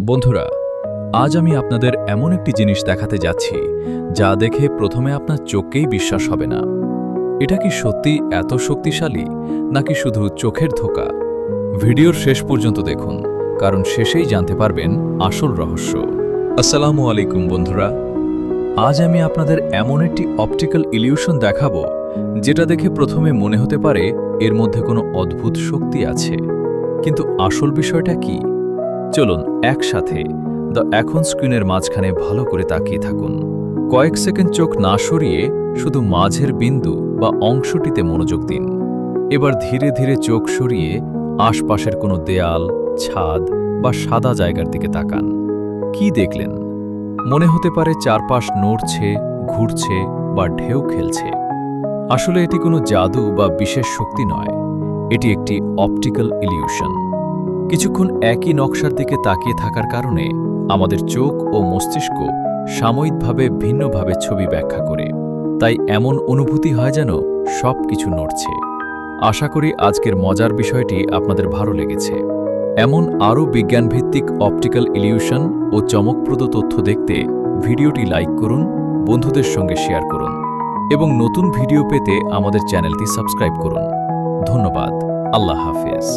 বন্ধুরা, আজ আমি আপনাদের এমন একটি জিনিস দেখাতে যাচ্ছি যা দেখে প্রথমে আপনার চোখকেই বিশ্বাস হবে না। এটা কি সত্যি এত শক্তিশালী নাকি শুধু চোখের ধোঁকা? ভিডিওর শেষ পর্যন্ত দেখুন, কারণ শেষেই জানতে পারবেন আসল রহস্য। আসসালামু আলাইকুম বন্ধুরা, আজ আমি আপনাদের এমন একটি অপটিক্যাল ইলিউশন দেখাবো যেটা দেখে প্রথমে মনে হতে পারে এর মধ্যে কোনো অদ্ভুত শক্তি আছে। কিন্তু আসল বিষয়টা কি? চলুন একসাথে এখন স্ক্রিনের মাঝখানে ভালো করে তাকিয়ে থাকুন। কয়েক সেকেন্ড চোখ না সরিয়ে শুধু মাঝের বিন্দু বা অংশটিতে মনোযোগ দিন। এবার ধীরে ধীরে চোখ সরিয়ে আশপাশের কোনো দেয়াল, ছাদ বা সাদা জায়গার দিকে তাকান। কি দেখলেন? মনে হতে পারে চারপাশ নড়ছে, ঘুরছে বা ঢেউ খেলছে। আসলে এটি কোনো জাদু বা বিশেষ শক্তি নয়, এটি একটি অপটিক্যাল ইলিউশন। কিছুক্ষণ একই নকশার দিকে তাকিয়ে থাকার কারণে আমাদের চোখ ও মস্তিষ্ক সাময়িকভাবে ভিন্নভাবে ছবি ব্যাখ্যা করে। তাই এমন অনুভূতি হয় যেন সব কিছু নড়ছে। আশা করি আজকের মজার বিষয়টি আপনাদের ভালো লেগেছে। এমন আরও বিজ্ঞানভিত্তিক অপটিক্যাল ইলিউশন ও চমকপ্রদ তথ্য দেখতে ভিডিওটি লাইক করুন, বন্ধুদের সঙ্গে শেয়ার করুন এবং নতুন ভিডিও পেতে আমাদের চ্যানেলটি সাবস্ক্রাইব করুন। ধন্যবাদ। আল্লাহ হাফেজ।